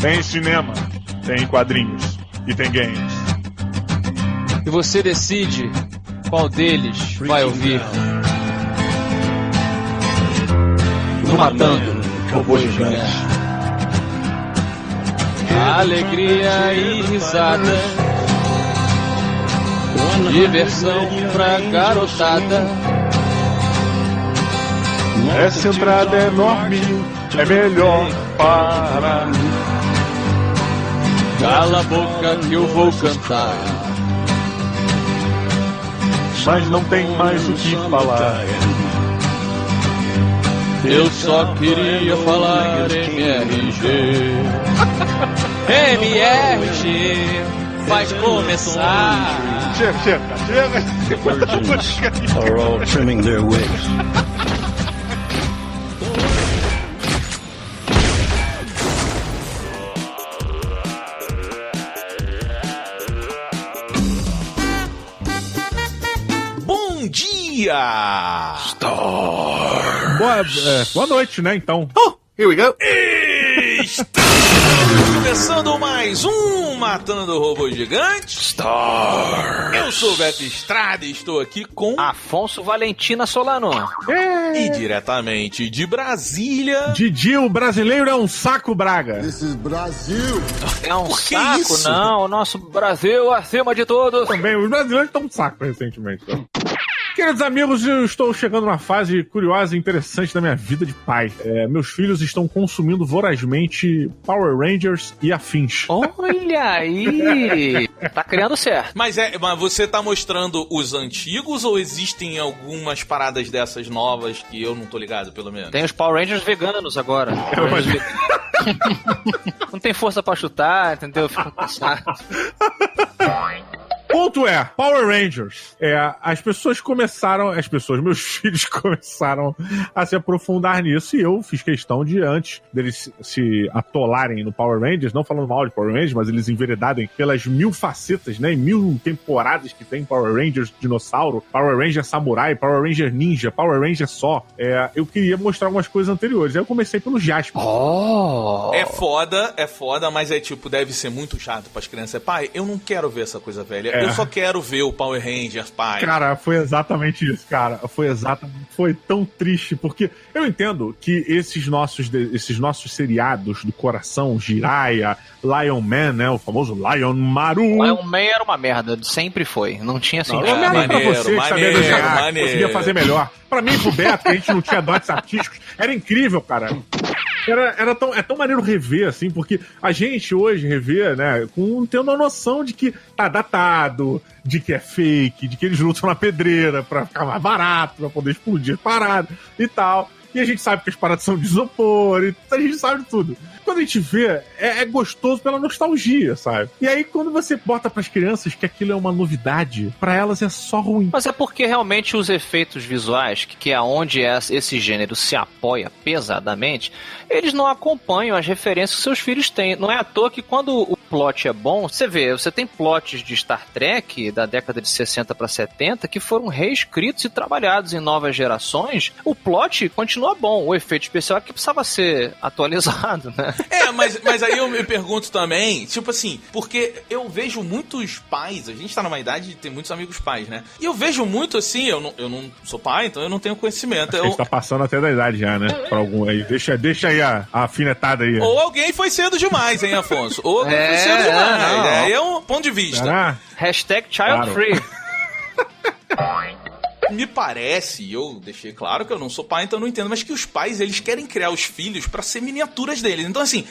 Tem cinema, tem quadrinhos e tem games. E você decide qual deles vai ouvir. Matando Robô Gigante. Alegria e risada, diversão pra garotada. Essa entrada é enorme, é melhor parar. Cala a boca que eu vou cantar. Mas não tem mais o que falar. Eu só queria falar MRG. MRG vai começar. Chega. Are all trimming their wigs. Bom dia! Boa noite, né, então. Oh, here we go. Estamos começando mais um Matando Robô Gigante. Eu sou o Beto Estrada e estou aqui com Afonso Valentina Solano. E diretamente de Brasília, Didi, o brasileiro é um saco, Braga. This is Brasil. É um Por que saco, isso? não. O nosso Brasil acima de todos. Também, os brasileiros estão um saco recentemente. Então. Queridos amigos, eu estou chegando numa fase curiosa e interessante da minha vida de pai. Meus filhos estão consumindo vorazmente Power Rangers e afins. Olha aí. Tá criando certo. mas você tá mostrando os antigos ou existem algumas paradas dessas novas que eu não tô ligado, pelo menos? Tem os Power Rangers veganos agora. imagino. Não tem força pra chutar, entendeu? Fica cansado. Ponto é, Power Rangers. Meus filhos começaram a se aprofundar nisso e eu fiz questão de, antes deles se atolarem no Power Rangers, não falando mal de Power Rangers, mas eles enveredarem pelas 1000 facetas, né, 1000 temporadas que tem Power Rangers Dinossauro, Power Ranger Samurai, Power Ranger Ninja, Power Ranger só. Eu queria mostrar algumas coisas anteriores. Aí eu comecei pelo Jasper. Oh! É foda, mas deve ser muito chato pras crianças. Pai, eu não quero ver essa coisa velha. Eu só quero ver o Power Rangers, pai. Cara, foi exatamente isso, cara. Foi tão triste, porque eu entendo que esses nossos seriados do coração, Jiraiya, Lion Man, né, o famoso Lion Maru. Lion Man era uma merda, sempre foi. Não tinha sentido. Não, merda pra você, que sabia desenhar, maneiro. conseguia fazer melhor. Pra mim e pro Beto, que a gente não tinha dotes artísticos, era incrível, cara. É tão maneiro rever, assim, porque a gente hoje revê, né, tendo a noção de que tá datado, de que é fake, de que eles lutam na pedreira pra ficar mais barato, pra poder explodir parado e tal. E a gente sabe que as paradas são de isopor, e a gente sabe de tudo. Quando a gente vê, é gostoso pela nostalgia, sabe? E aí, quando você bota pras crianças que aquilo é uma novidade, pra elas é só ruim. Mas é porque realmente os efeitos visuais, que é onde esse gênero se apoia pesadamente, eles não acompanham as referências que seus filhos têm. Não é à toa que quando o plot é bom, você tem plots de Star Trek da década de 60 para 70 que foram reescritos e trabalhados em novas gerações. O plot continua bom, o efeito especial é que precisava ser atualizado, né? Mas aí eu me pergunto também, tipo assim, porque eu vejo muitos pais, a gente tá numa idade de ter muitos amigos pais, né? E eu vejo muito assim, eu não sou pai, então eu não tenho conhecimento. A gente tá passando até da idade já, né? Pra algum aí. Deixa aí a afinetada aí. Ou alguém foi cedo demais, hein, Afonso? Ou alguém foi cedo demais. Aí é um ponto de vista. Será? Hashtag child free. Me parece, eu deixei claro que eu não sou pai, então eu não entendo, mas que os pais, eles querem criar os filhos pra ser miniaturas deles. Então, assim,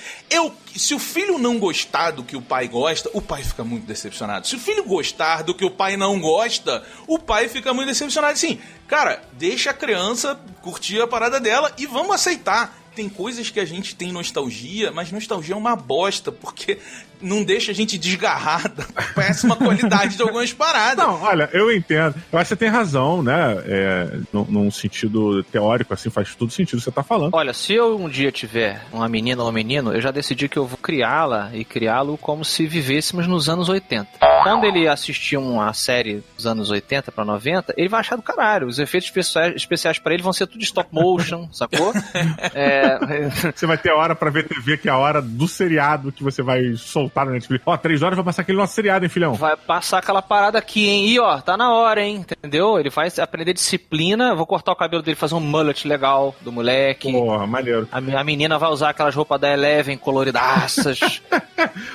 se o filho não gostar do que o pai gosta, o pai fica muito decepcionado. Se o filho gostar do que o pai não gosta, o pai fica muito decepcionado. Assim, cara, deixa a criança curtir a parada dela e vamos aceitar. Tem coisas que a gente tem nostalgia, mas nostalgia é uma bosta, porque não deixa a gente desgarrar da péssima qualidade de algumas paradas. Não, olha, eu entendo. Eu acho que você tem razão, né? Num sentido teórico, assim, faz todo sentido o que você tá falando. Olha, se eu um dia tiver uma menina ou um menino, eu já decidi que eu vou criá-la e criá-lo como se vivêssemos nos anos 80. Quando ele assistir uma série dos anos 80 pra 90, ele vai achar do caralho. Os efeitos especiais pra ele vão ser tudo stop motion, sacou? Você vai ter a hora pra ver TV, que é a hora do seriado que você vai soltar no Netflix. 3 horas vai passar aquele nosso seriado, hein, filhão? Vai passar aquela parada aqui, hein? E tá na hora, hein? Entendeu? Ele vai aprender disciplina, vou cortar o cabelo dele, fazer um mullet legal do moleque. Porra, maneiro. A menina vai usar aquelas roupas da Eleven coloridaças.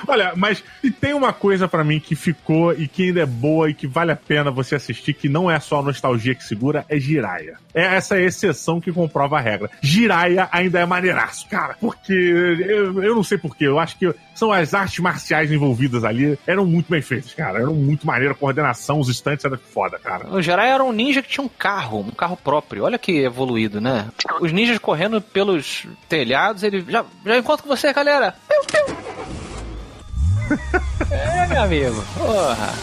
Olha, mas e tem uma coisa pra mim que ficou e que ainda é boa e que vale a pena você assistir, que não é só a nostalgia que segura, é Jiraiya. Essa é a exceção que comprova a regra. Jiraiya ainda é maneiraço, cara, porque eu não sei porquê, eu acho que são as artes marciais envolvidas ali, eram muito bem feitas, cara, eram muito maneiras, a coordenação, os instantes era foda, cara. O Jiraiya era um ninja que tinha um carro próprio, olha que evoluído, né? Os ninjas correndo pelos telhados, ele já encontro com você, galera. Meu amigo, porra.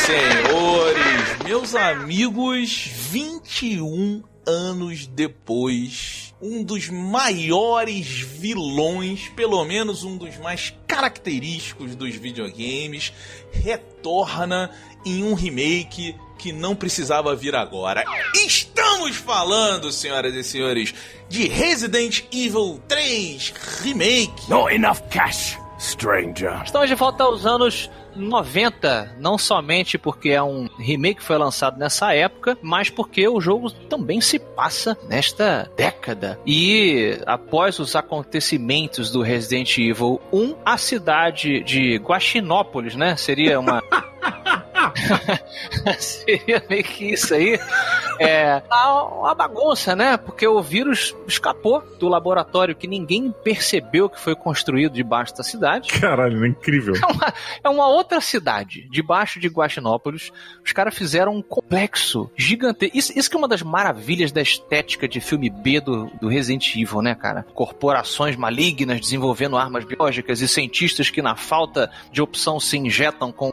Senhores, meus amigos, 21 anos depois, um dos maiores vilões, pelo menos um dos mais característicos dos videogames, retorna em um remake que não precisava vir agora. Estamos falando, senhoras e senhores, de Resident Evil 3 Remake. Not enough cash, stranger. Estamos de volta aos anos 90, não somente porque é um remake que foi lançado nessa época, mas porque o jogo também se passa nesta década. E após os acontecimentos do Resident Evil 1, a cidade de Guaxinópolis, né, seria uma... seria meio que isso aí. Uma bagunça, né? Porque o vírus escapou do laboratório que ninguém percebeu que foi construído debaixo da cidade. Caralho, é incrível. É uma outra cidade, debaixo de Guaxinópolis. Os caras fizeram um complexo gigantesco. Isso que é uma das maravilhas da estética de filme B do Resident Evil, né, cara? Corporações malignas desenvolvendo armas biológicas e cientistas que, na falta de opção, se injetam com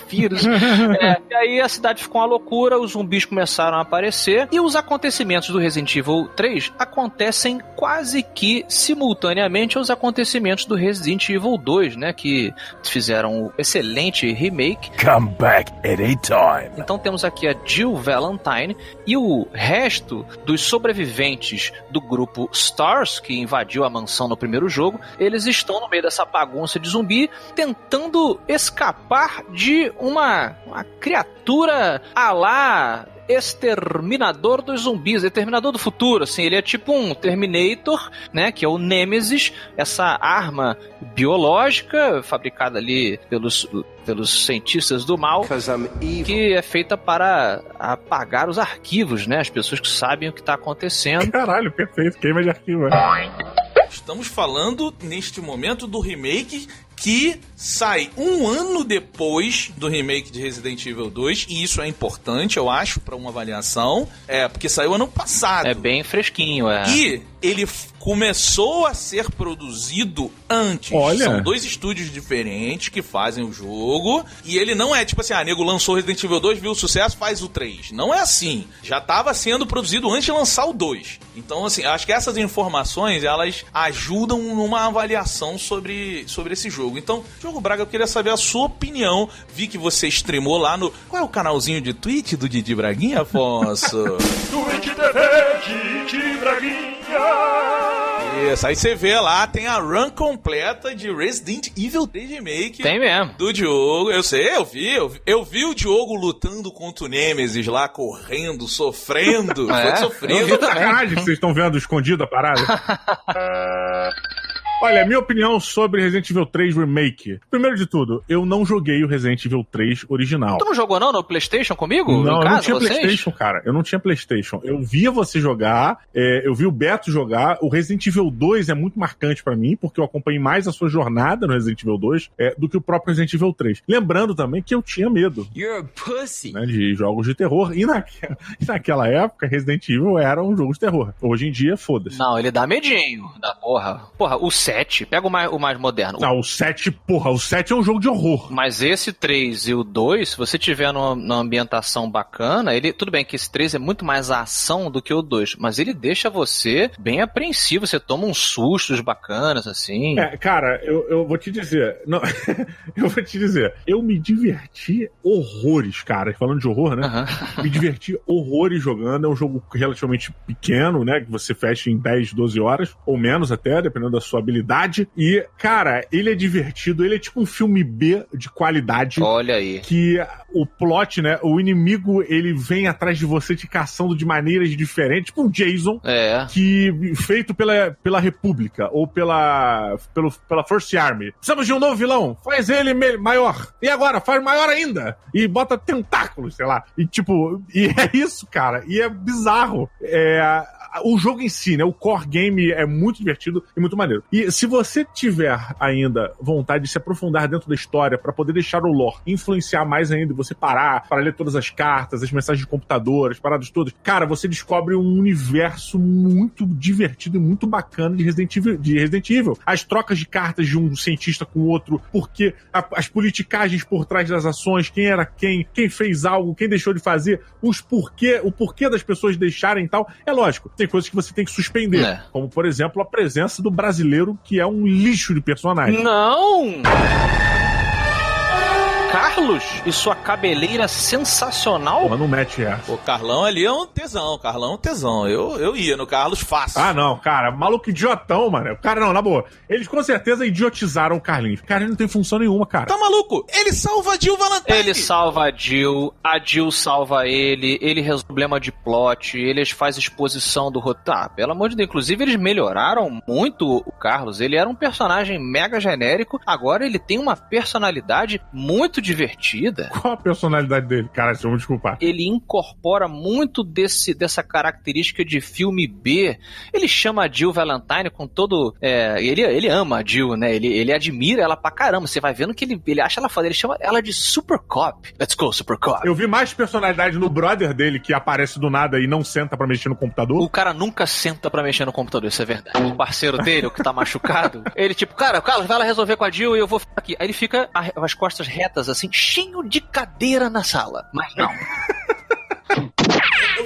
vírus. E aí a cidade ficou uma loucura, os zumbis começaram a aparecer e os acontecimentos do Resident Evil 3 acontecem quase que simultaneamente aos acontecimentos do Resident Evil 2, né, que fizeram um excelente remake. Come back anytime. Então temos aqui a Jill Valentine e o resto dos sobreviventes do grupo STARS, que invadiu a mansão no primeiro jogo. Eles estão no meio dessa bagunça de zumbi, tentando escapar de uma criatura à la Exterminador dos Zumbis, Exterminador do Futuro, assim, ele é tipo um Terminator, né, que é o Nemesis, essa arma biológica fabricada ali pelos cientistas do mal, que é feita para apagar os arquivos, né, as pessoas que sabem o que está acontecendo. Caralho, perfeito, queima de arquivo. Estamos falando, neste momento, do remake que sai um ano depois do remake de Resident Evil 2, e isso é importante, eu acho, para uma avaliação, porque saiu ano passado. É bem fresquinho, E ele começou a ser produzido antes. Olha. São dois estúdios diferentes que fazem o jogo, e ele não é tipo assim, nego lançou Resident Evil 2, viu o sucesso, faz o 3. Não é assim. Já estava sendo produzido antes de lançar o 2. Então, assim, acho que essas informações, elas ajudam numa avaliação sobre esse jogo. Então, Diogo Braga, eu queria saber a sua opinião. Vi que você streamou lá no... Qual é o canalzinho de Twitch do Didi Braguinha, Afonso? Twitch TV, Didi Braguinha. Isso, aí você vê lá, tem a run completa de Resident Evil 3 Remake. Tem mesmo. Do Diogo, eu sei, eu vi o Diogo lutando contra o Nemesis lá, correndo, sofrendo. Foi sofrido. Sacanagem que vocês estão vendo escondido a parada. Olha, minha opinião sobre Resident Evil 3 Remake. Primeiro de tudo, eu não joguei o Resident Evil 3 original. Tu não jogou não no PlayStation comigo? Não, eu não tinha vocês? PlayStation, cara. Eu não tinha PlayStation. Eu via você jogar, eu vi o Beto jogar. O Resident Evil 2 é muito marcante pra mim, porque eu acompanhei mais a sua jornada no Resident Evil 2 do que o próprio Resident Evil 3. Lembrando também que eu tinha medo. You're a pussy. Né, de jogos de terror. E naquela época, Resident Evil era um jogo de terror. Hoje em dia, foda-se. Não, ele dá medinho. Da porra. Porra, o 7, pega o mais moderno. Não, o 7, porra, o 7 é um jogo de horror. Mas esse 3 e o 2, se você tiver numa ambientação bacana, ele, tudo bem que esse 3 é muito mais a ação do que o 2, mas ele deixa você bem apreensivo, você toma uns sustos bacanas, assim. Cara, eu vou te dizer, não, eu vou te dizer, eu me diverti horrores, cara, falando de horror, né? Me diverti horrores jogando, é um jogo relativamente pequeno, né, que você fecha em 10, 12 horas, ou menos até, dependendo da sua habilidade. E, cara, ele é divertido, ele é tipo um filme B de qualidade. Olha aí. Que o plot, né, o inimigo, ele vem atrás de você te caçando de maneiras diferentes, tipo um Jason, que feito pela República, ou pela First Army. Precisamos de um novo vilão, faz ele maior. E agora, faz maior ainda. E bota tentáculos, sei lá. E tipo, e é isso, cara. E é bizarro. O jogo em si, né, o core game é muito divertido e muito maneiro. E se você tiver ainda vontade de se aprofundar dentro da história pra poder deixar o lore influenciar mais ainda, você parar para ler todas as cartas, as mensagens de computador, as paradas todas, cara, você descobre um universo muito divertido e muito bacana de Resident Evil. As trocas de cartas de um cientista com o outro, porque as politicagens por trás das ações, quem era quem fez algo, quem deixou de fazer, o porquê das pessoas deixarem e tal, é lógico. Tem coisas que você tem que suspender. Como, por exemplo, a presença do brasileiro, que é um lixo de personagem. Não! Carlos e sua cabeleira sensacional. Porra, não mete essa. O Carlão ali é um tesão, Eu ia no Carlos fácil. Ah, não, cara, maluco idiotão, mano. O cara, não, na boa. Eles com certeza idiotizaram o Carlinhos. Cara, ele não tem função nenhuma, cara. Tá maluco? Ele salva a Jill Valentine. Ele salva a Jill salva ele resolve problema de plot, eles fazem exposição do roteiro. Ah, pelo amor de Deus, inclusive eles melhoraram muito o Carlos. Ele era um personagem mega genérico, agora ele tem uma personalidade muito divertida. Qual a personalidade dele? Cara, se eu me desculpar. Ele incorpora muito dessa característica de filme B. Ele chama a Jill Valentine com todo... ele ama a Jill, né? Ele admira ela pra caramba. Você vai vendo que ele acha ela foda. Ele chama ela de Super Cop. Let's go, Super Cop. Eu vi mais personalidade no brother dele, que aparece do nada e não senta pra mexer no computador. O cara nunca senta pra mexer no computador, isso é verdade. O parceiro dele, o que tá machucado, ele tipo, cara, vai lá resolver com a Jill e eu vou ficar aqui. Aí ele fica as costas retas, assim, cheio de cadeira na sala. Mas não.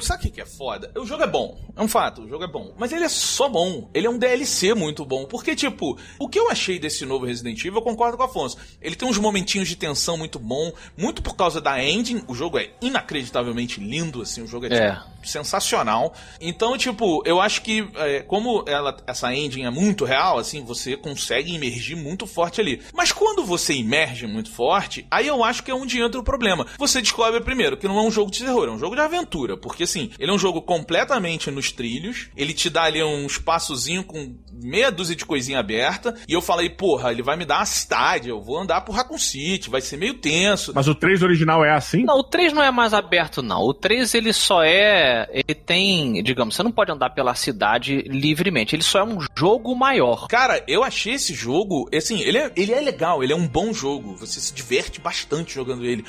Sabe o que é foda? O jogo é bom, é um fato, o jogo é bom. Mas ele é só bom, ele é um DLC muito bom. Porque, tipo, o que eu achei desse novo Resident Evil, eu concordo com o Afonso. Ele tem uns momentinhos de tensão muito bom, muito por causa da engine. O jogo é inacreditavelmente lindo, assim, o jogo é tipo, sensacional. Então, tipo, eu acho que como essa engine é muito real, assim, você consegue imergir muito forte ali. Mas quando você imerge muito forte, aí eu acho que é onde entra o problema. Você descobre primeiro que não é um jogo de terror, é um jogo de aventura. Porque, assim, ele é um jogo completamente nos trilhos, ele te dá ali um espaçozinho com meia dúzia de coisinha aberta, e eu falei, porra, ele vai me dar uma cidade, eu vou andar pro Raccoon City, vai ser meio tenso. Mas o 3 original é assim? Não, o 3 não é mais aberto, não. O 3, ele só ele tem, digamos, você não pode andar pela cidade livremente, ele só é um jogo maior. Cara, eu achei esse jogo, assim, ele é legal, ele é um bom jogo, você se diverte bastante jogando ele.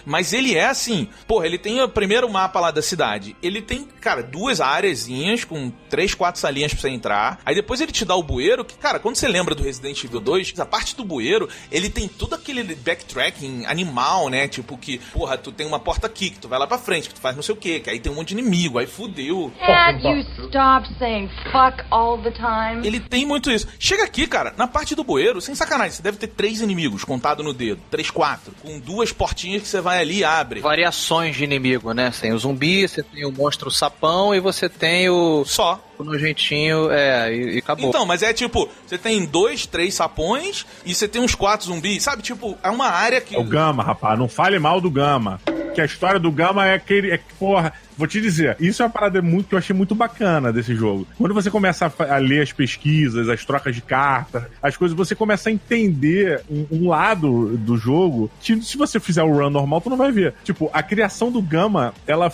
Mas ele é assim, porra, ele tem o primeiro mapa lá da cidade. Ele tem, cara, 2 areazinhas com 3, 4 salinhas pra você entrar. Aí depois ele te dá o bueiro, que, cara, quando você lembra do Resident Evil 2, a parte do bueiro, ele tem todo aquele backtracking animal, né? Tipo que, porra, tu tem uma porta aqui, que tu vai lá pra frente, que tu faz não sei o quê, que aí tem um monte de inimigo, aí fudeu. Dad, you stop saying fuck all the time. Ele tem muito isso. Chega aqui, cara, na parte do bueiro, sem sacanagem, você deve ter 3 inimigos contado no dedo. 3, 4. Com 2 portinhas que você vai ali e abre. Variações de inimigo, né? Você tem o zumbi, você tem o monstro sapão e você tem o... Só. nojentinho, e acabou. Então, mas é tipo, você tem 2, 3 sapões e você tem uns 4 zumbis, sabe? Tipo, é uma área que... É o Gama, rapaz, não fale mal do Gama. Que a história do Gama é que, porra, vou te dizer, isso é uma parada que eu achei muito bacana desse jogo. Quando você começa a ler as pesquisas, as trocas de cartas, as coisas, você começa a entender um lado do jogo que, se você fizer o run normal, tu não vai ver. Tipo, a criação do Gama, ela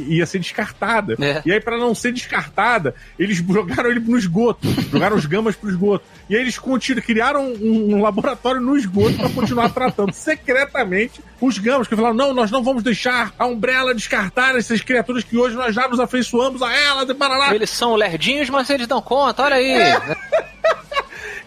ia ser descartada. E aí, pra não ser descartada, eles jogaram ele no esgoto. Jogaram os Gamas pro esgoto. E aí eles criaram um laboratório no esgoto pra continuar tratando secretamente os Gamas, que falaram, não, nós não vamos deixar a Umbrella descartar essas criaturas que hoje nós já nos afeiçoamos a ela, de Paraná. Eles são lerdinhos, mas eles dão conta, olha aí.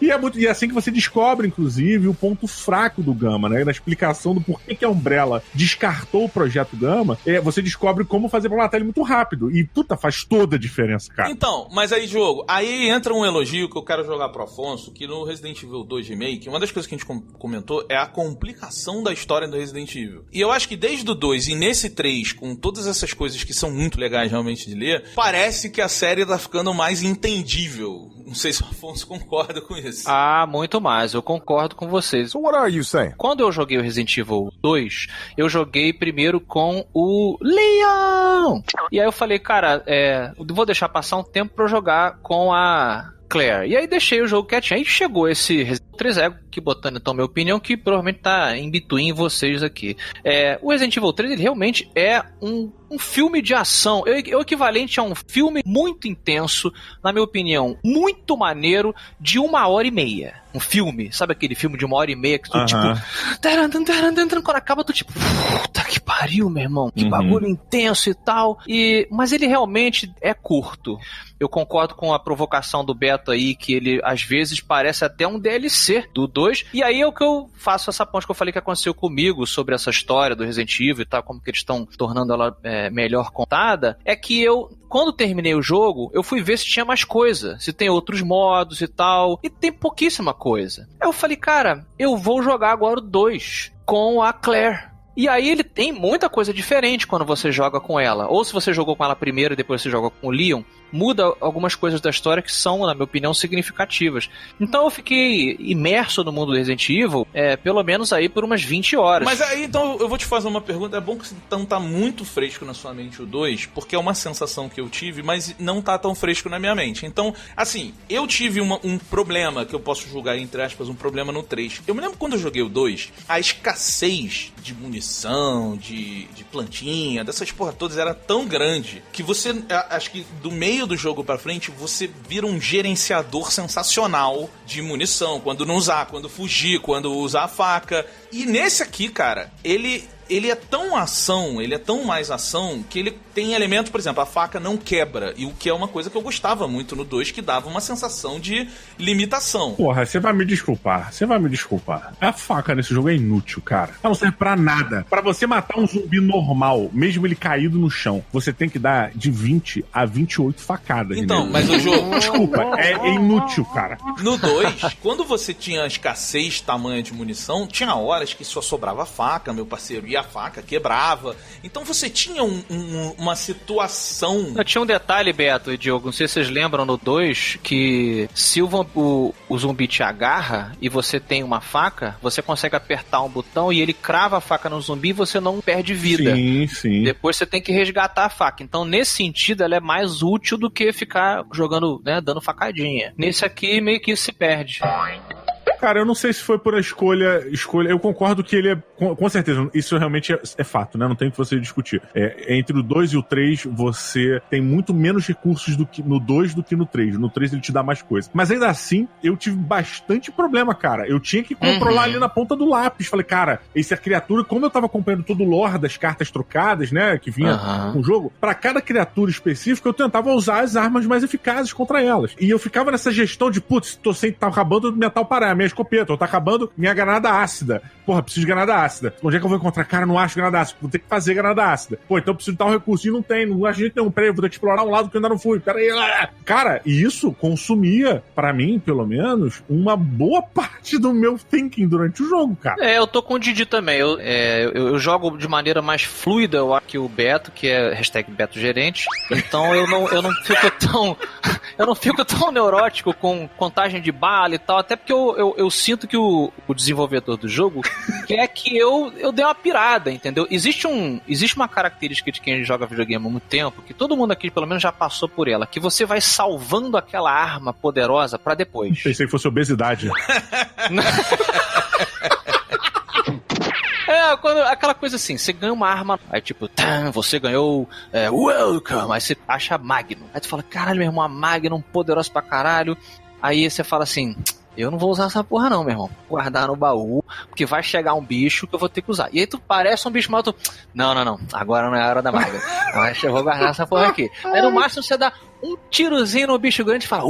E é assim que você descobre, inclusive, o ponto fraco do Gama, né? Na explicação do porquê que a Umbrella descartou o projeto Gama, você descobre como fazer pra matar ele muito rápido. E, puta, faz toda a diferença, cara. Então, mas aí, Diogo, aí entra um elogio que eu quero jogar pro Afonso, que no Resident Evil 2 Remake, uma das coisas que a gente comentou é a complicação da história do Resident Evil. E eu acho que desde o 2 e nesse 3, com todas essas coisas que são muito legais realmente de ler, parece que a série tá ficando mais entendível. Não sei se o Afonso concorda com isso. Ah, muito mais. Eu concordo com vocês. So what are you saying? Quando eu joguei o Resident Evil 2, eu joguei primeiro com o Leon. E aí eu falei, cara, vou deixar passar um tempo pra eu jogar com a Claire. E aí deixei o jogo quietinho. Aí chegou esse Resident Evil 3 que botando então minha opinião, que provavelmente tá in between vocês aqui. O Resident Evil 3, ele realmente é um filme de ação. É o equivalente a um filme muito intenso, na minha opinião, muito maneiro, de 1h30. Um filme, sabe aquele filme de 1h30 que tu, tipo... Quando acaba, tu tipo... Puta que pariu, meu irmão. Que bagulho intenso e tal. Mas ele realmente é curto. Eu concordo com a provocação do Beto aí, que ele, às vezes, parece até um DLC do 2. E aí é o que eu faço essa ponte que eu falei que aconteceu comigo sobre essa história do Resident Evil e tal, como que eles estão tornando ela melhor contada, é que eu, quando terminei o jogo, eu fui ver se tinha mais coisa, se tem outros modos e tal, e tem pouquíssima coisa. Aí eu falei, cara, eu vou jogar agora o 2 com a Claire. E aí ele tem muita coisa diferente quando você joga com ela. Ou se você jogou com ela primeiro e depois você joga com o Leon, muda algumas coisas da história que são, na minha opinião, significativas. Então eu fiquei imerso no mundo do Resident Evil, pelo menos aí por umas 20 horas. Mas aí, então, eu vou te fazer uma pergunta. É bom que então tá muito fresco na sua mente o 2, porque é uma sensação que eu tive, mas não tá tão fresco na minha mente. Então, assim, eu tive um problema, que eu posso julgar, entre aspas, um problema no 3. Eu me lembro quando eu joguei o 2, a escassez de munição, de plantinha, dessas porra todas, era tão grande que você, acho que do meio do jogo pra frente, você vira um gerenciador sensacional de munição, quando não usar, quando fugir, quando usar a faca. E nesse aqui, cara, ele é tão ação, ele é tão mais ação, que ele tem elementos, por exemplo, a faca não quebra, e o que é uma coisa que eu gostava muito no 2, que dava uma sensação de limitação. Porra, você vai me desculpar. A faca nesse jogo é inútil, cara. Ela não serve pra nada. Pra você matar um zumbi normal, mesmo ele caído no chão, você tem que dar de 20 a 28 facadas. Então, nele. mas o jogo... Desculpa, é inútil, cara. No 2, quando você tinha escassez tamanha de munição, tinha horas que só sobrava faca, meu parceiro, e a faca quebrava. Então você tinha uma situação... Tinha um detalhe, Beto e Diogo, não sei se vocês lembram no 2, que se o zumbi te agarra e você tem uma faca, você consegue apertar um botão e ele crava a faca no zumbi e você não perde vida. Sim. Depois você tem que resgatar a faca. Então, nesse sentido, ela é mais útil do que ficar jogando, né, dando facadinha. Nesse aqui, meio que isso se perde. Cara, eu não sei se foi por a escolha. Eu concordo que ele é. Com certeza, isso realmente é fato, né? Não tem o que você discutir. Entre o 2 e o 3, você tem muito menos recursos no 2 do que no 3. No 3 ele te dá mais coisa. Mas ainda assim, eu tive bastante problema, cara. Eu tinha que controlar ali na ponta do lápis. Falei, cara, essa criatura, como eu tava acompanhando todo o lore das cartas trocadas, né? Que vinha com o jogo, pra cada criatura específica, eu tentava usar as armas mais eficazes contra elas. E eu ficava nessa gestão de, putz, tá acabando o metal parar, minha escopeta, ou tá acabando minha granada ácida. Porra, preciso de granada ácida. Onde é que eu vou encontrar? Cara, não acho granada ácida. Vou ter que fazer granada ácida. Pô, então eu preciso de tal recurso. E não tem, não acho jeito nenhum. Peraí, eu vou ter que explorar um lado que eu ainda não fui. Peraí. Cara, e isso consumia, pra mim, pelo menos, uma boa parte do meu thinking durante o jogo, cara. Eu tô com o Didi também. Eu jogo de maneira mais fluida que o Beto, que é #BetoGerente. Então eu não fico Eu não fico tão neurótico com contagem de bala e tal, até porque eu sinto que o desenvolvedor do jogo quer que eu dê uma pirada, entendeu? Existe uma característica de quem joga videogame há muito tempo, que todo mundo aqui pelo menos já passou por ela, que você vai salvando aquela arma poderosa pra depois. Pensei que fosse obesidade. Aquela coisa assim, você ganha uma arma, aí tipo, você ganhou Welcome, aí você acha a Magnum. Aí tu fala, caralho, meu irmão, a Magnum poderosa pra caralho. Aí você fala assim, eu não vou usar essa porra não, meu irmão. Vou guardar no baú, porque vai chegar um bicho que eu vou ter que usar. E aí tu parece um bicho mal, tu... Não, agora não é a hora da Magnum. Eu vou guardar essa porra aqui. Aí no máximo você dá um tirozinho no bicho grande e fala,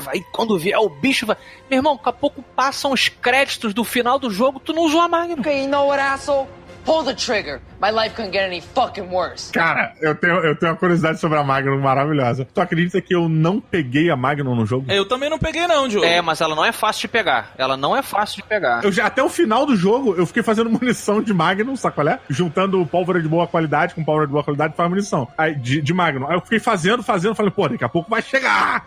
aí quando vier o bicho vai... Meu irmão, daqui a pouco passam os créditos do final do jogo, tu não usou a Magnum. Okay, you know what, asshole? Pull the trigger. My life couldn't get any fucking worse. Cara, eu tenho uma curiosidade sobre a Magnum maravilhosa. Tu acredita que eu não peguei a Magnum no jogo? Eu também não peguei não, Diogo. Mas ela não é fácil de pegar. Até o final do jogo, eu fiquei fazendo munição de Magnum, sabe qual é? Juntando pólvora de boa qualidade com pólvora de boa qualidade pra munição. Aí, de Magnum. Aí eu fiquei fazendo, falei, pô, daqui a pouco vai chegar!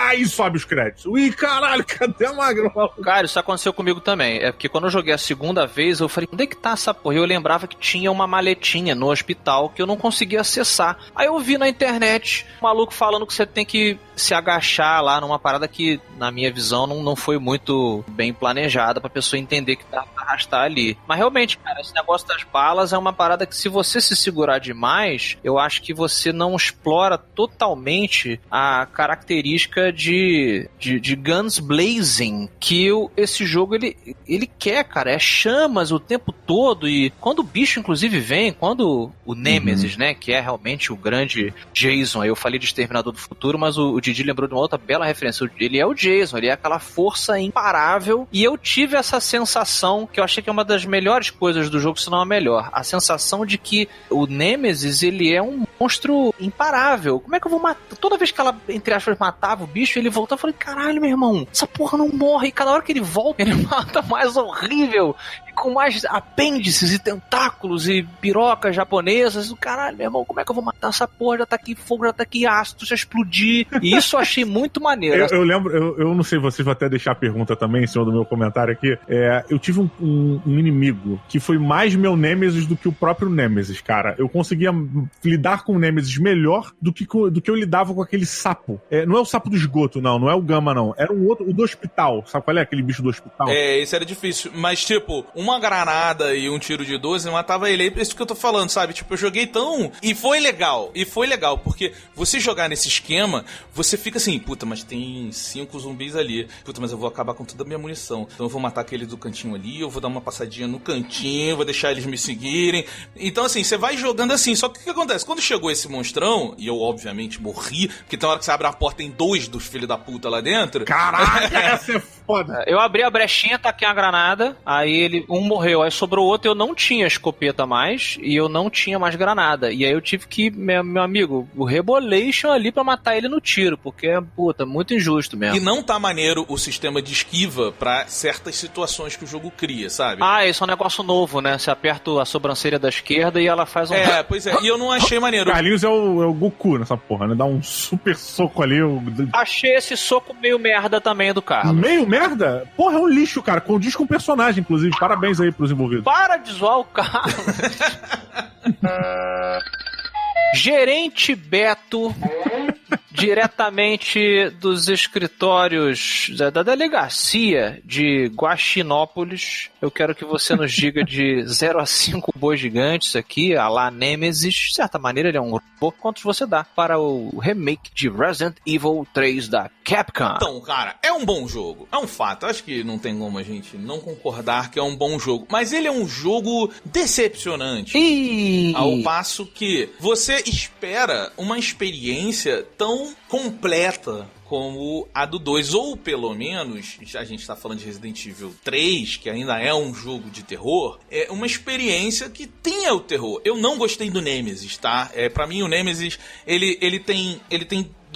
Aí sobe os créditos. Ui, caralho, cadê a Magnum? Cara, isso aconteceu comigo também. É porque quando eu joguei a segunda vez, eu falei, onde é que tá essa porra? Eu lembrava que tinha uma maletinha no hospital que eu não conseguia acessar. Aí eu vi na internet um maluco falando que você tem que se agachar lá numa parada que, na minha visão, não foi muito bem planejada pra pessoa entender que dá pra arrastar ali. Mas realmente, cara, esse negócio das balas é uma parada que, se você se segurar demais, eu acho que você não explora totalmente a característica de guns blazing que esse jogo ele quer, cara. É chamas o tempo todo, e quando o bicho, inclusive, vem, quando o Nemesis, né, que é realmente o grande Jason, aí eu falei de Exterminador do Futuro, mas o Didi lembrou de uma outra bela referência. Ele é o Jason, ele é aquela força imparável, e eu tive essa sensação, que eu achei que é uma das melhores coisas do jogo, se não a melhor, a sensação de que o Nemesis, ele é um monstro imparável. Como é que eu vou matar? Toda vez que ela, entre aspas, matava o bicho, ele voltava, eu falei, caralho, meu irmão, essa porra não morre, e cada hora que ele volta, ele mata mais horrível, e com mais apêndices e tentáculos e pirocas japonesas. Caralho, meu irmão, como é que eu vou matar essa porra? Já tá aqui fogo, já tá aqui ácido, já explodir. E isso eu achei muito maneiro. Eu lembro, eu não sei, vocês vão até deixar a pergunta também em cima do meu comentário aqui. Eu tive um inimigo que foi mais meu Nemesis do que o próprio Nemesis, cara. Eu conseguia lidar com o Nemesis melhor do que eu lidava com aquele sapo. Não é o sapo do esgoto, não é o Gama, não. Era um outro, o do hospital. Sabe qual é aquele bicho do hospital? Esse era difícil. Mas, tipo, uma granada e um tiro de 12 matava ele. É isso que eu tô falando, sabe? Tipo, eu joguei tão... E foi legal, porque você jogar nesse esquema, você fica assim, puta, mas tem 5 zumbis ali. Puta, mas eu vou acabar com toda a minha munição. Então eu vou matar aquele do cantinho ali, eu vou dar uma passadinha no cantinho, vou deixar eles me seguirem. Então, assim, você vai jogando assim. Só que o que acontece? Quando chegou esse monstrão, e eu, obviamente, morri, porque tem hora que você abre a porta, tem 2 dos filhos da puta lá dentro. Caraca, essa é foda. Eu abri a brechinha, taquei a granada, aí um morreu, aí sobrou outro, eu não tinha escopeta mais, e eu não tinha mais granada. E aí eu tive que, meu amigo, o Rebolation ali pra matar ele no tiro, porque é, puta, muito injusto mesmo. E não tá maneiro o sistema de esquiva pra certas situações que o jogo cria, sabe? Isso é um negócio novo, né? Você aperta a sobrancelha da esquerda e ela faz um... Pois é, e eu não achei maneiro. Carlinhos é o Goku nessa porra, né? Dá um super soco ali. Achei esse soco meio merda também do Carlos. Meio merda? Porra, é um lixo, cara. Condiz com o personagem, inclusive. Parabéns aí pros envolvidos. Para de zoar o Carlos. Gerente Beto, diretamente dos escritórios da delegacia de Guaxinópolis. Eu quero que você nos diga de 0 a 5 bois gigantes aqui, a lá Nemesis. De certa maneira, ele é um robô. Quantos você dá para o remake de Resident Evil 3 da Capcom? Então, cara, é um bom jogo. É um fato. Acho que não tem como a gente não concordar que é um bom jogo. Mas ele é um jogo decepcionante. Ao passo que você espera uma experiência tão completa como a do 2, ou pelo menos, a gente tá falando de Resident Evil 3, que ainda é um jogo de terror, é uma experiência que tenha o terror. Eu não gostei do Nemesis, tá? Pra mim o Nemesis, ele tem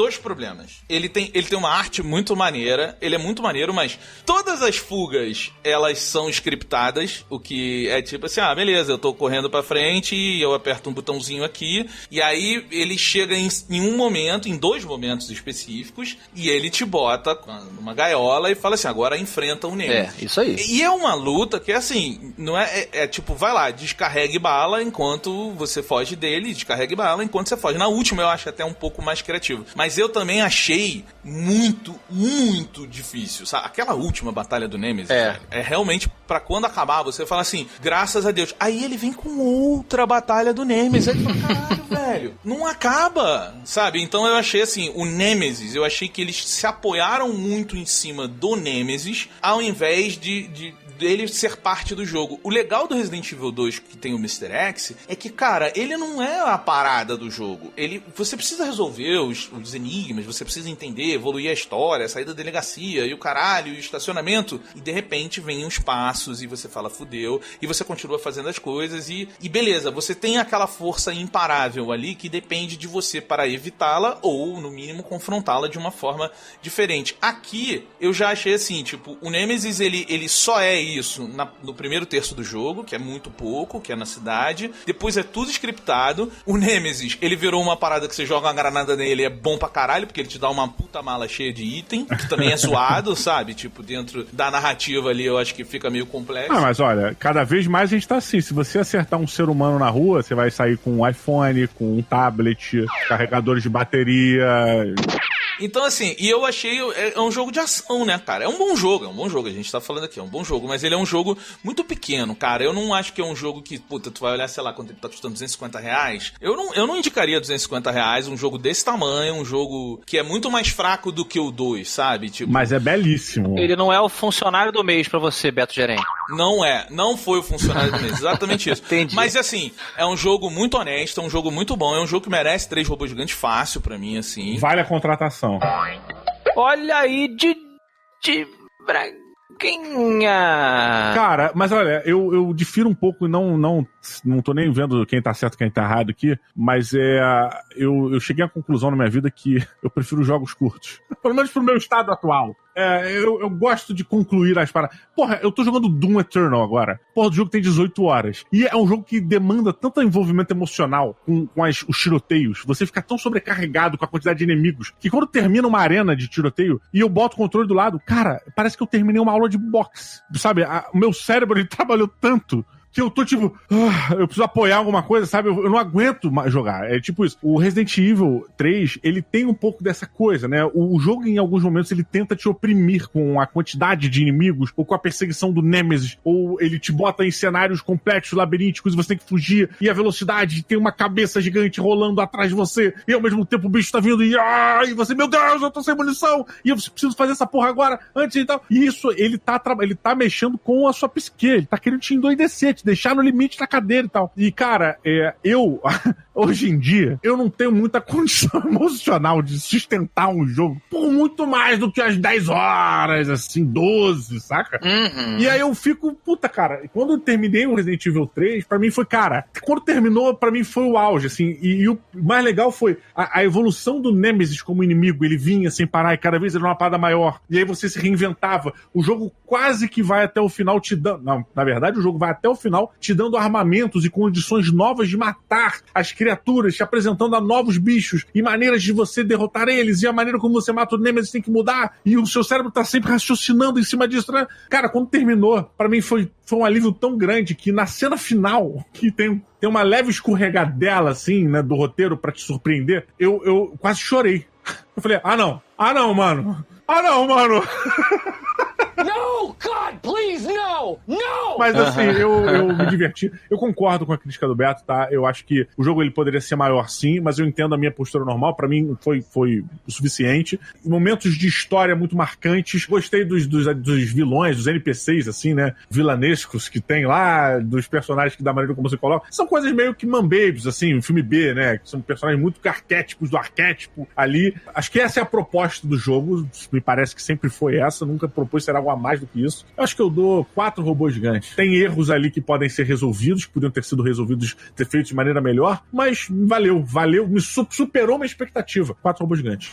dois problemas. Ele tem uma arte muito maneira, ele é muito maneiro, mas todas as fugas, elas são scriptadas, o que é tipo assim, beleza, eu tô correndo pra frente e eu aperto um botãozinho aqui, e aí ele chega em um momento, em dois momentos específicos, e ele te bota numa gaiola e fala assim, agora enfrenta o Nemesis. Isso aí. E é uma luta que, assim, não é tipo, vai lá, descarregue bala enquanto você foge dele, descarregue bala enquanto você foge. Na última eu acho até um pouco mais criativo. Mas eu também achei muito, muito difícil, sabe? Aquela última batalha do Nemesis, é realmente pra quando acabar, você fala assim, graças a Deus. Aí ele vem com outra batalha do Nemesis. Aí tu fala, caralho, velho, não acaba, sabe? Então eu achei assim, o Nemesis, eu achei que eles se apoiaram muito em cima do Nemesis, ao invés dele ser parte do jogo. O legal do Resident Evil 2, que tem o Mr. X, é que, cara, ele não é a parada do jogo. Você precisa resolver os enigmas, você precisa entender, evoluir a história, sair da delegacia, e o caralho, e o estacionamento, e de repente vem uns passos, e você fala, fudeu, e você continua fazendo as coisas, e beleza, você tem aquela força imparável ali, que depende de você para evitá-la, ou, no mínimo, confrontá-la de uma forma diferente. Aqui, eu já achei assim, tipo, o Nemesis, ele só é isso no primeiro terço do jogo, que é muito pouco, que é na cidade. Depois é tudo scriptado. O Nemesis, ele virou uma parada que você joga uma granada nele, é bom pra caralho, porque ele te dá uma puta mala cheia de item, que também é zoado, sabe? Tipo, dentro da narrativa ali, eu acho que fica meio complexo. Mas olha, cada vez mais a gente tá assim. Se você acertar um ser humano na rua, você vai sair com um iPhone, com um tablet, carregadores de bateria. Então, assim, e eu achei, é um jogo de ação, né, cara? É um bom jogo, a gente tá falando aqui, é um bom jogo, mas ele é um jogo muito pequeno, cara. Eu não acho que é um jogo que, puta, tu vai olhar, sei lá, quanto ele tá custando, R$250. Eu não indicaria R$250 um jogo desse tamanho, um jogo que é muito mais fraco do que o 2, sabe? Tipo, mas é belíssimo. Ele não é o funcionário do mês pra você, Beto Gerém. Não foi o funcionário do mês, exatamente isso. Entendi. Mas, assim, é um jogo muito honesto, é um jogo muito bom, é um jogo que merece 3 robôs gigantes fácil pra mim, assim. Vale a contratação. Olha aí, de Braguinha. Cara, mas olha, eu difiro um pouco, não tô nem vendo quem tá certo e quem tá errado aqui, mas eu cheguei à conclusão na minha vida que eu prefiro jogos curtos. Pelo menos pro meu estado atual. Eu gosto de concluir as paradas. Porra, eu tô jogando Doom Eternal agora. Porra, o jogo tem 18 horas. E é um jogo que demanda tanto envolvimento emocional com os tiroteios. Você fica tão sobrecarregado com a quantidade de inimigos que quando termina uma arena de tiroteio e eu boto o controle do lado, cara, parece que eu terminei uma aula de boxe. Sabe, o meu cérebro, ele trabalhou tanto que eu tô tipo, eu preciso apoiar alguma coisa, sabe? Eu não aguento mais jogar. É tipo isso. O Resident Evil 3, ele tem um pouco dessa coisa, né? O jogo, em alguns momentos, ele tenta te oprimir com a quantidade de inimigos, ou com a perseguição do Nemesis, ou ele te bota em cenários complexos, labirínticos, e você tem que fugir, e a velocidade, tem uma cabeça gigante rolando atrás de você, e ao mesmo tempo o bicho tá vindo, e você, meu Deus, eu tô sem munição, e eu preciso fazer essa porra agora, antes e tal. E isso, ele tá mexendo com a sua psique, ele tá querendo te endoidecer, te deixar no limite da cadeira e tal. E, cara, hoje em dia, eu não tenho muita condição emocional de sustentar um jogo por muito mais do que as 10 horas, assim, 12, saca? Uhum. E aí eu fico, puta, cara, quando eu terminei o Resident Evil 3, pra mim foi, cara, quando terminou, pra mim foi o auge, assim, e o mais legal foi a evolução do Nemesis como inimigo, ele vinha sem parar e cada vez era uma parada maior, e aí você se reinventava, o jogo quase que vai até o final te dando, não, na verdade o jogo vai até o final te dando armamentos e condições novas de matar as criaturas, te apresentando a novos bichos e maneiras de você derrotar eles, e a maneira como você mata o Nemesis tem que mudar, e o seu cérebro tá sempre raciocinando em cima disso, né? Cara, quando terminou, pra mim foi um alívio tão grande que na cena final, que tem uma leve escorregadela, assim, né, do roteiro pra te surpreender, eu quase chorei. Eu falei, não, mano. No, God, please, no! No! Mas assim, eu me diverti. Eu concordo com a crítica do Beto, tá? Eu acho que o jogo ele poderia ser maior sim, mas eu entendo a minha postura normal. Pra mim foi o suficiente. Momentos de história muito marcantes. Gostei dos vilões, dos NPCs, assim, né? Vilanescos que tem lá, dos personagens que da maneira como você coloca. São coisas meio que man-babes, assim, um filme B, né? Que são personagens muito arquétipos do arquétipo ali. Acho que essa é a proposta do jogo. Me parece que sempre foi essa. Nunca propôs ser algo a mais do que isso. Eu acho que eu dou 4 robôs gigantes. Tem erros ali que podem ser resolvidos, que podiam ter sido resolvidos, ter feito de maneira melhor, mas valeu, superou minha expectativa. 4 robôs gigantes.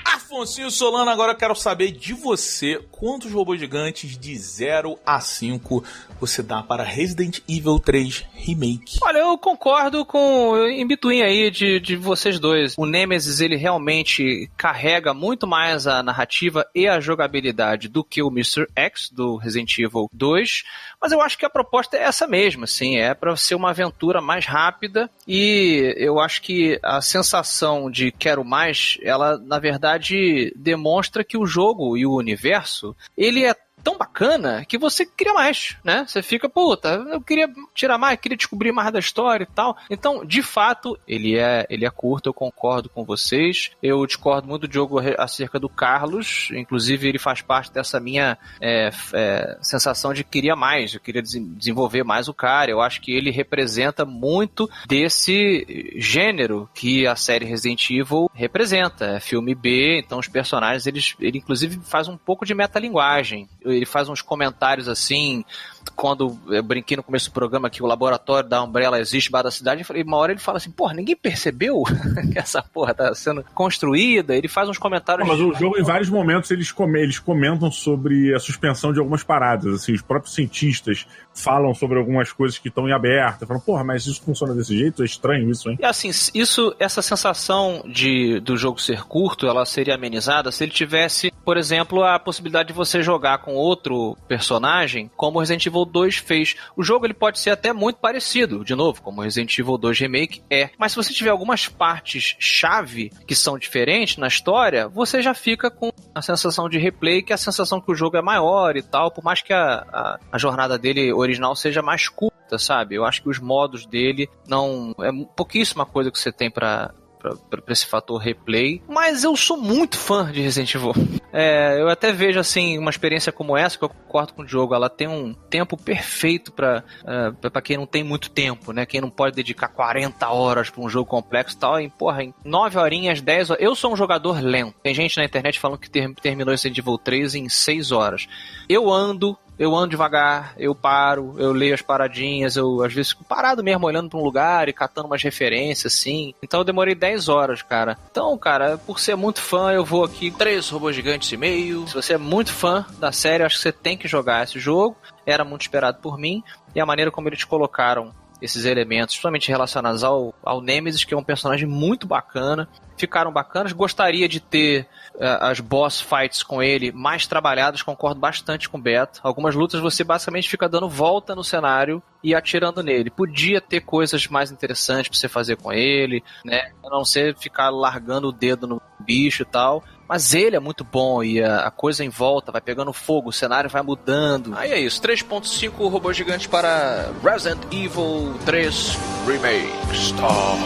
Afonso Solano, agora eu quero saber de você quantos robôs gigantes de 0 a 5 você dá para Resident Evil 3 Remake. Olha, eu concordo com em between aí de vocês dois. O Nemesis, ele realmente carrega muito mais a narrativa e a jogabilidade do que o Mr. X do Resident Evil 2, mas eu acho que a proposta é essa mesma, assim, é para ser uma aventura mais rápida, e eu acho que a sensação de quero mais, ela na verdade demonstra que o jogo e o universo, ele é tão bacana que você queria mais, né? Você fica, puta, eu queria tirar mais, queria descobrir mais da história e tal. Então, de fato, ele é curto, eu concordo com vocês. Eu discordo muito do jogo acerca do Carlos, inclusive ele faz parte dessa minha sensação de queria mais, eu queria desenvolver mais o cara. Eu acho que ele representa muito desse gênero que a série Resident Evil representa. É filme B, então os personagens, ele inclusive faz um pouco de metalinguagem. Ele faz uns comentários assim, quando eu brinquei no começo do programa que o laboratório da Umbrella existe embaixo da cidade, uma hora ele fala assim, porra, ninguém percebeu que essa porra tá sendo construída? Ele faz uns comentários... Mas o jogo, em vários momentos, eles comentam sobre a suspensão de algumas paradas, assim, os próprios cientistas falam sobre algumas coisas que estão em aberto, falam, porra, mas isso funciona desse jeito? É estranho isso, hein? E assim, essa sensação do jogo ser curto, ela seria amenizada se ele tivesse, por exemplo, a possibilidade de você jogar com outro personagem, como o Resident Evil 2 fez. O jogo ele pode ser até muito parecido, de novo, como o Resident Evil 2 Remake é. Mas se você tiver algumas partes-chave que são diferentes na história, você já fica com a sensação de replay, que é a sensação que o jogo é maior e tal, por mais que a jornada dele original seja mais curta, sabe? Eu acho que os modos dele não... É pouquíssima coisa que você tem pra esse fator replay, mas eu sou muito fã de Resident Evil. Eu até vejo assim, uma experiência como essa, que eu concordo com o Diogo, ela tem um tempo perfeito pra quem não tem muito tempo, né? Quem não pode dedicar 40 horas pra um jogo complexo e tal, em 9 horinhas, 10 horas. Eu sou um jogador lento. Tem gente na internet falando que terminou Resident Evil 3 em 6 horas. Eu ando devagar, eu paro, eu leio as paradinhas, eu às vezes fico parado mesmo, olhando pra um lugar e catando umas referências, assim. Então eu demorei 10 horas, cara. Então, cara, por ser muito fã, eu vou aqui 3 robôs gigantes e meio. Se você é muito fã da série, acho que você tem que jogar esse jogo. Era muito esperado por mim. E a maneira como eles colocaram esses elementos, principalmente relacionados ao Nemesis, que é um personagem muito bacana, ficaram bacanas. Gostaria de ter as boss fights com ele mais trabalhadas, concordo bastante com o Beto. Algumas lutas você basicamente fica dando volta no cenário e atirando nele. Podia ter coisas mais interessantes pra você fazer com ele, né? A não ser ficar largando o dedo no bicho e tal. Mas ele é muito bom e a coisa em volta vai pegando fogo, o cenário vai mudando. Aí é isso, 3.5 robôs gigantes para Resident Evil 3 Remake. Stars.